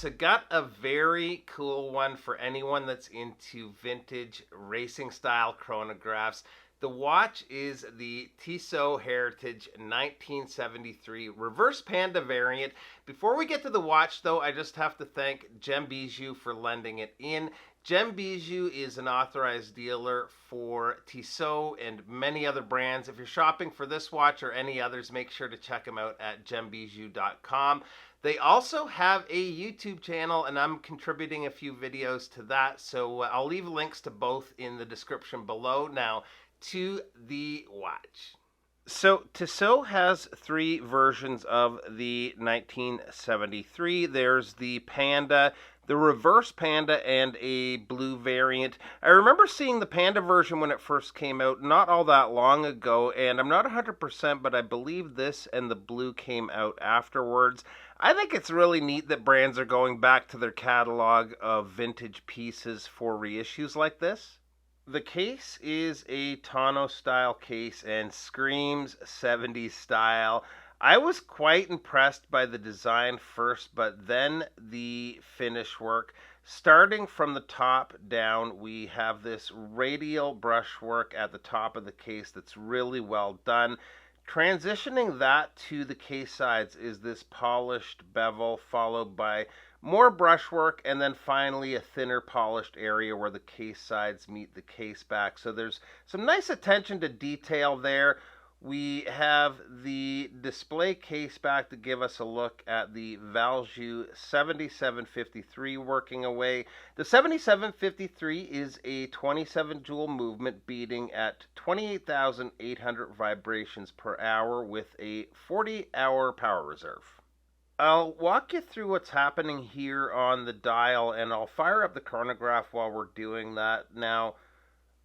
So got a very cool one for anyone that's into vintage racing style chronographs. The watch is the Tissot Heritage 1973 Reverse Panda variant. Before we get to the watch though, I just have to thank Bijou for lending it in. Bijou is an authorized dealer for Tissot and many other brands. If you're shopping for this watch or any others, make sure to check them out at bijou.com. They also have a YouTube channel, and I'm contributing a few videos to that, so I'll leave links to both in the description below. Now, to the watch. So, Tissot has three versions of the 1973. There's the Panda, the Reverse Panda, and a blue variant. I remember seeing the Panda version when it first came out not all that long ago, and I'm not 100%, but I believe this and the blue came out afterwards. I think it's really neat that brands are going back to their catalog of vintage pieces for reissues like this. The case is a tonneau style case and screams 70s style. I was quite impressed by the design first, but then the finish work. Starting from the top down, we have this radial brushwork at the top of the case that's really well done. Transitioning that to the case sides is this polished bevel followed by more brushwork and then finally a thinner polished area where the case sides meet the case back. So there's some nice attention to detail there. We have the display case back to give us a look at the Bijou 7753 working away. The 7753 is a 27 joule movement beating at 28,800 vibrations per hour with a 40-hour power reserve. I'll walk you through what's happening here on the dial, and I'll fire up the chronograph while we're doing that. Now,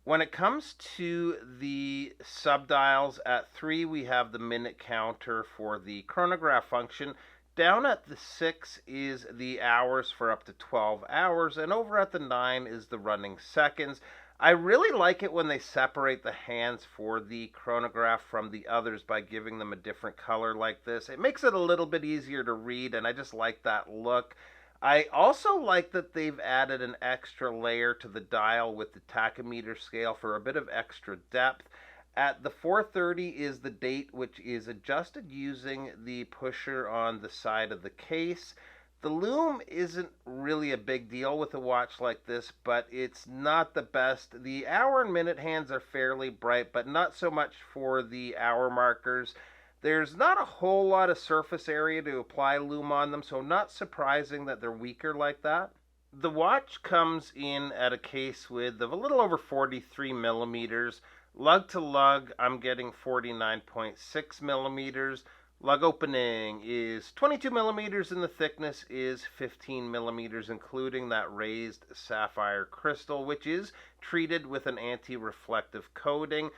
when it comes to the subdials, at 3 we have the minute counter for the chronograph function. Down at the 6 is the hours for up to 12 hours, and over at the 9 is the running seconds. I really like it when they separate the hands for the chronograph from the others by giving them a different color like this. It makes it a little bit easier to read, and I just like that look. I also like that they've added an extra layer to the dial with the tachymeter scale for a bit of extra depth. At the 4:30 is the date, which is adjusted using the pusher on the side of the case. The loom isn't really a big deal with a watch like this, but it's not the best. The hour and minute hands are fairly bright, but not so much for the hour markers. There's not a whole lot of surface area to apply loom on them, so not surprising that they're weaker like that. The watch comes in at a case width of a little over 43 millimeters. Lug to lug, I'm getting 49.6 millimeters. Lug opening is 22 millimeters and the thickness is 15 millimeters, including that raised sapphire crystal, which is treated with an anti-reflective coating.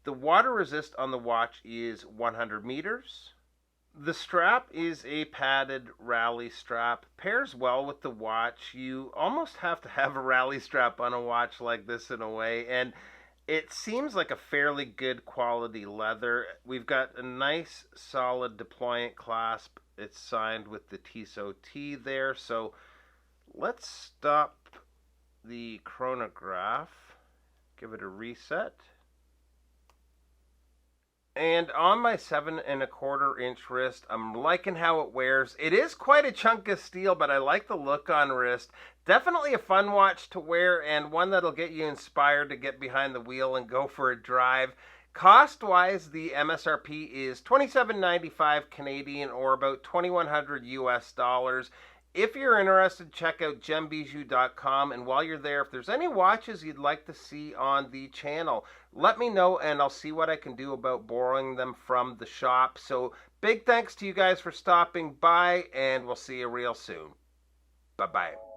The water resist on the watch is 100 meters. The strap is a padded rally strap. Pairs well with the watch. You almost have to have a rally strap on a watch like this in a way, and it seems like a fairly good quality leather. We've got a nice solid deployant clasp. It's signed with the Tissot T there. So let's stop the chronograph. Give it a reset. And on my 7 1/4 inch wrist, I'm liking how it wears. It is quite a chunk of steel, but I like the look on wrist. Definitely a fun watch to wear and one that'll get you inspired to get behind the wheel and go for a drive. Cost-wise, the MSRP is $27.95 Canadian or about $2,100 US. If you're interested, check out bijou.com, and while you're there, if there's any watches you'd like to see on the channel, let me know and I'll see what I can do about borrowing them from the shop. So big thanks to you guys for stopping by, and we'll see you real soon. Bye-bye.